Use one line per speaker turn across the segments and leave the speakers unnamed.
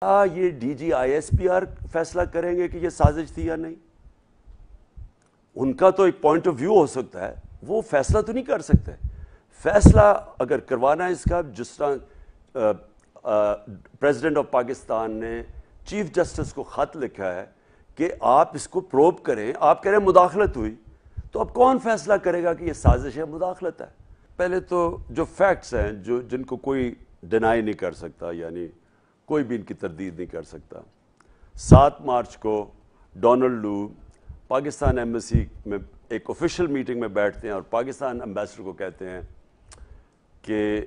کیا یہ D G I S P R فیصلہ کریں گے کہ یہ سازش تھی یا نہیں؟ ان کا تو ایک پوائنٹ آف ویو ہو سکتا ہے، وہ فیصلہ تو نہیں کر سکتے۔ فیصلہ اگر کروانا ہے اس کا، جس طرح پریزیڈنٹ آف پاکستان نے چیف جسٹس کو خط لکھا ہے کہ آپ اس کو پروب کریں، آپ کہہ رہے ہیں مداخلت ہوئی، تو اب کون فیصلہ کرے گا کہ یہ سازش ہے مداخلت ہے؟ پہلے تو جو فیکٹس ہیں جن کو کوئی ڈینائی نہیں کر سکتا، یعنی کوئی بھی ان کی تردید نہیں کر سکتا۔ 7 مارچ کو ڈونلڈ لو پاکستان ایمبیسی میں ایک آفیشیل میٹنگ میں بیٹھتے ہیں اور پاکستان امبیسڈر کو کہتے ہیں کہ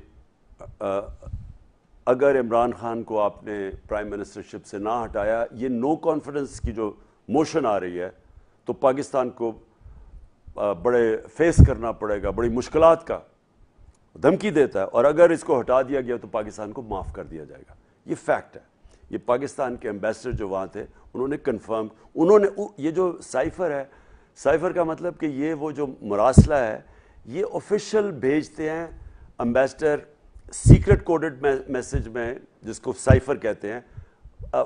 اگر عمران خان کو آپ نے پرائم منسٹرشپ سے نہ ہٹایا، یہ نو کانفیڈنس کی جو موشن آ رہی ہے تو پاکستان کو بڑے فیس کرنا پڑے گا، بڑی مشکلات کا دھمکی دیتا ہے، اور اگر اس کو ہٹا دیا گیا تو پاکستان کو معاف کر دیا جائے گا۔ یہ فیکٹ ہے۔ یہ پاکستان کے امبیسڈر جو وہاں تھے انہوں نے کنفرم، انہوں نے یہ جو سائفر ہے، سائفر کا مطلب کہ یہ وہ جو مراسلہ ہے یہ آفیشیل بھیجتے ہیں امبیسڈر سیکرٹ کوڈڈ میسج میں، جس کو سائفر کہتے ہیں،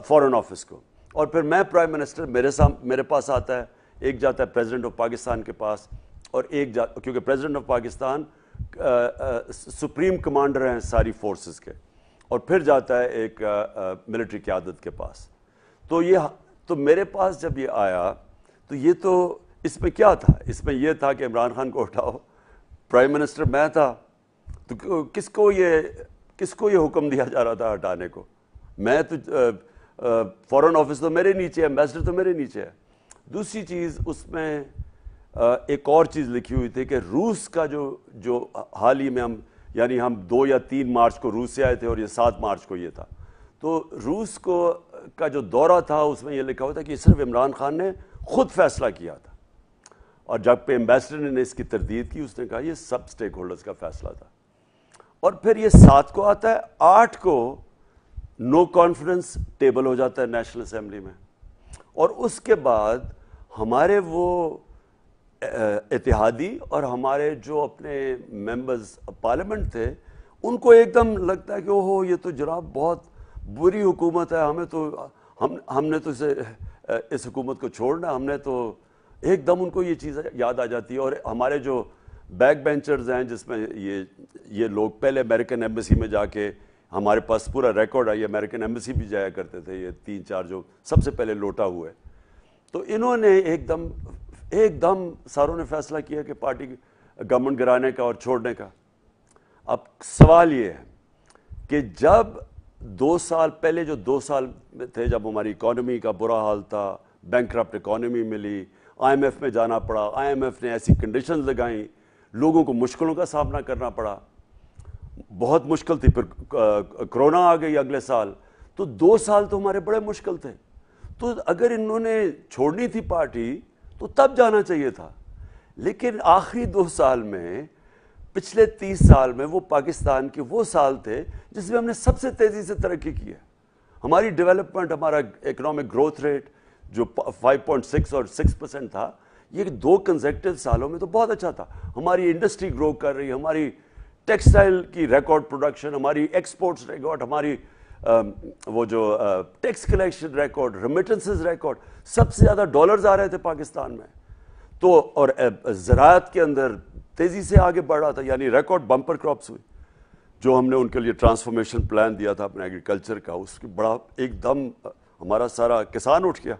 فارن آفس کو، اور پھر میں پرائم منسٹر میرے پاس آتا ہے، ایک جاتا ہے پریزیڈنٹ آف پاکستان کے پاس، اور ایک کیونکہ president of Pakistan supreme commander ہیں ساری فورسز کے، اور پھر جاتا ہے ایک ملٹری قیادت کے پاس۔ تو میرے پاس جب یہ آیا تو یہ تو اس میں کیا تھا؟ اس میں یہ تھا کہ عمران خان کو ہٹاؤ، پرائم منسٹر میں تھا، تو کس کو یہ حکم دیا جا رہا تھا ہٹانے کو؟ میں تو فارن آفس تو میرے نیچے ہے، امبیسڈر تو میرے نیچے ہے۔ دوسری چیز اس میں ایک اور چیز لکھی ہوئی تھی کہ روس کا جو حال ہی میں ہم 2 یا 3 مارچ کو روس سے آئے تھے اور یہ 7 مارچ کو یہ تھا، تو روس کا جو دورہ تھا اس میں یہ لکھا ہوا تھا کہ صرف عمران خان نے خود فیصلہ کیا تھا، اور جب پہ امبیسڈر نے اس کی تردید کی اس نے کہا یہ سب سٹیک ہولڈرز کا فیصلہ تھا۔ اور پھر یہ 7 کو آتا ہے، 8 کو نو کانفیڈنس ٹیبل ہو جاتا ہے نیشنل اسمبلی میں، اور اس کے بعد ہمارے وہ اتحادی اور ہمارے جو اپنے ممبرز پارلیمنٹ تھے ان کو ایک دم لگتا ہے کہ اوہو یہ تو جناب بہت بری حکومت ہے، ہم نے تو اس حکومت کو چھوڑنا، ہم نے تو ایک دم ان کو یہ چیز یاد آ جاتی ہے۔ اور ہمارے جو بیک بینچرز ہیں جس میں یہ لوگ پہلے امریکن ایمبیسی میں جا کے، ہمارے پاس پورا ریکارڈ ہے، یہ امریکن ایمبیسی بھی جایا کرتے تھے، یہ 3-4 جو سب سے پہلے لوٹا ہوئے، تو انہوں نے ایک دم ساروں نے فیصلہ کیا کہ پارٹی گورنمنٹ گرانے کا اور چھوڑنے کا۔ اب سوال یہ ہے کہ جب 2 سال پہلے جو 2 سال تھے جب ہماری اکانومی کا برا حال تھا، بینکرپٹ اکانومی ملی، آئی ایم ایف میں جانا پڑا، آئی ایم ایف نے ایسی کنڈیشنز لگائیں، لوگوں کو مشکلوں کا سامنا کرنا پڑا، بہت مشکل تھی، پھر کرونا آ گئی اگلے سال، تو 2 سال تو ہمارے بڑے مشکل تھے۔ تو اگر انہوں نے چھوڑنی تھی پارٹی تو تب جانا چاہیے تھا، لیکن آخری 2 سال میں، پچھلے 30 سال میں وہ پاکستان کے وہ سال تھے جس میں ہم نے سب سے تیزی سے ترقی کی ہے۔ ہماری ڈیولپمنٹ، ہمارا اکنامک گروتھ ریٹ جو 5.6 اور 6% تھا، یہ 2 کنزیکٹیو سالوں میں تو بہت اچھا تھا۔ ہماری انڈسٹری گرو کر رہی، ہماری ٹیکسٹائل کی ریکارڈ پروڈکشن، ہماری ایکسپورٹس ریکارڈ، ہماری وہ جو tax collection record, remittances record, سب سے زیادہ ڈالرز آ رہے تھے پاکستان میں، تو اور زراعت کے اندر تیزی سے آگے بڑھ رہا تھا، یعنی ریکارڈ بمپر کراپس ہوئی، جو ہم نے ان کے لیے ٹرانسفارمیشن پلان دیا تھا اپنے ایگریکلچر کا، اس کی بڑا ایک دم ہمارا سارا کسان اٹھ گیا۔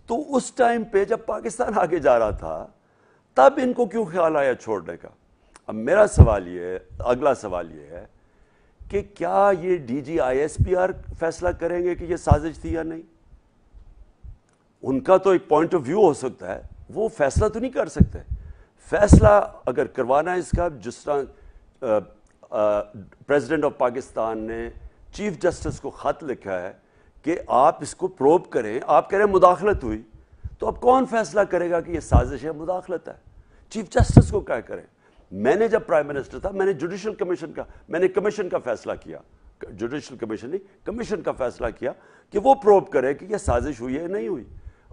تو اس ٹائم پہ جب پاکستان آگے جا رہا تھا تب ان کو کیوں خیال آیا چھوڑنے کا؟ اب میرا سوال یہ ہے، اگلا سوال یہ ہے کہ کیا یہ D G I S P R فیصلہ کریں گے کہ یہ سازش تھی یا نہیں؟ ان کا تو ایک پوائنٹ آف ویو ہو سکتا ہے، وہ فیصلہ تو نہیں کر سکتے۔ فیصلہ اگر کروانا ہے اس کا، جس طرح پریزیڈنٹ آف پاکستان نے چیف جسٹس کو خط لکھا ہے کہ آپ اس کو پروب کریں، آپ کہہ رہے ہیں مداخلت ہوئی، تو اب کون فیصلہ کرے گا کہ یہ سازش ہے مداخلت ہے؟ چیف جسٹس کو کیا کریں؟ میں نے جب پرائم منسٹر تھا میں نے جوڈیشل کمیشن کا کمیشن کا فیصلہ کیا، جوڈیشل کمیشن نہیں، کمیشن کا فیصلہ کیا کہ وہ پروب کرے کہ یہ سازش ہوئی ہے یا نہیں ہوئی۔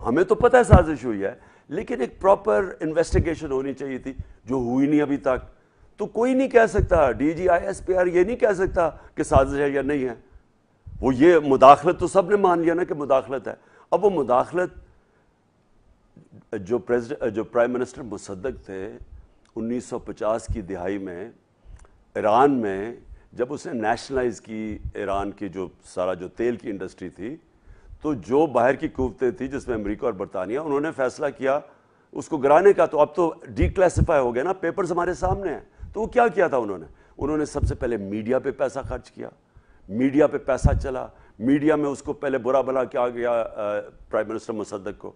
ہمیں تو پتہ ہے سازش ہوئی ہے، لیکن ایک پراپر انویسٹیگیشن ہونی چاہیے تھی جو ہوئی نہیں ابھی تک۔ تو کوئی نہیں کہہ سکتا، D G I S P R یہ نہیں کہہ سکتا کہ سازش ہے یا نہیں ہے۔ وہ یہ مداخلت تو سب نے مان لیا نا کہ مداخلت ہے. اب وہ مداخلت جو پرائم منسٹر مصدق تھے 1950 کی دہائی میں ایران میں جب اس نے نیشنلائز کی ایران کی جو سارا جو تیل کی انڈسٹری تھی, تو جو باہر کی قوتیں تھیں جس میں امریکہ اور برطانیہ, انہوں نے فیصلہ کیا اس کو گرانے کا. تو اب تو ڈی کلاسیفائی ہو گیا نا, پیپرز ہمارے سامنے ہیں. تو وہ کیا کیا تھا انہوں نے سب سے پہلے میڈیا پہ پیسہ خرچ کیا, میڈیا پہ پیسہ چلا, میڈیا میں اس کو پہلے برا بھلا کیا گیا پرائم منسٹر مصدق کو.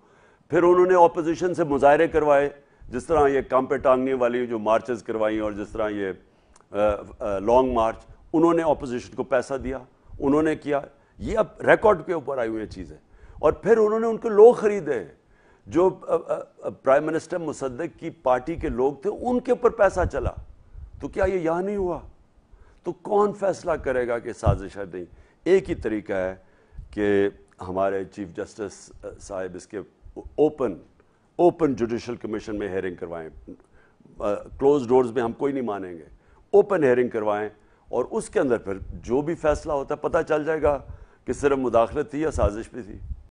پھر انہوں نے اپوزیشن سے مظاہرے کروائے, جس طرح یہ کام پہ ٹانگنے والی جو مارچز کروائیں اور جس طرح یہ لانگ مارچ, انہوں نے اپوزیشن کو پیسہ دیا, انہوں نے کیا. یہ اب ریکارڈ کے اوپر آئی ہوئی چیزیں. اور پھر انہوں نے ان کو لوگ خریدے جو پرائم منسٹر مصدق کی پارٹی کے لوگ تھے, ان کے اوپر پیسہ چلا. تو کیا یہ یہاں نہیں ہوا؟ تو کون فیصلہ کرے گا کہ سازش ہے نہیں؟ ایک ہی طریقہ ہے کہ ہمارے چیف جسٹس صاحب اس کے اوپن جوڈیشل کمیشن میں ہیئرنگ کروائیں. کلوز ڈورز میں ہم کوئی نہیں مانیں گے, اوپن ہیئرنگ کروائیں, اور اس کے اندر پھر جو بھی فیصلہ ہوتا ہے پتہ چل جائے گا کہ صرف مداخلت تھی یا سازش بھی تھی.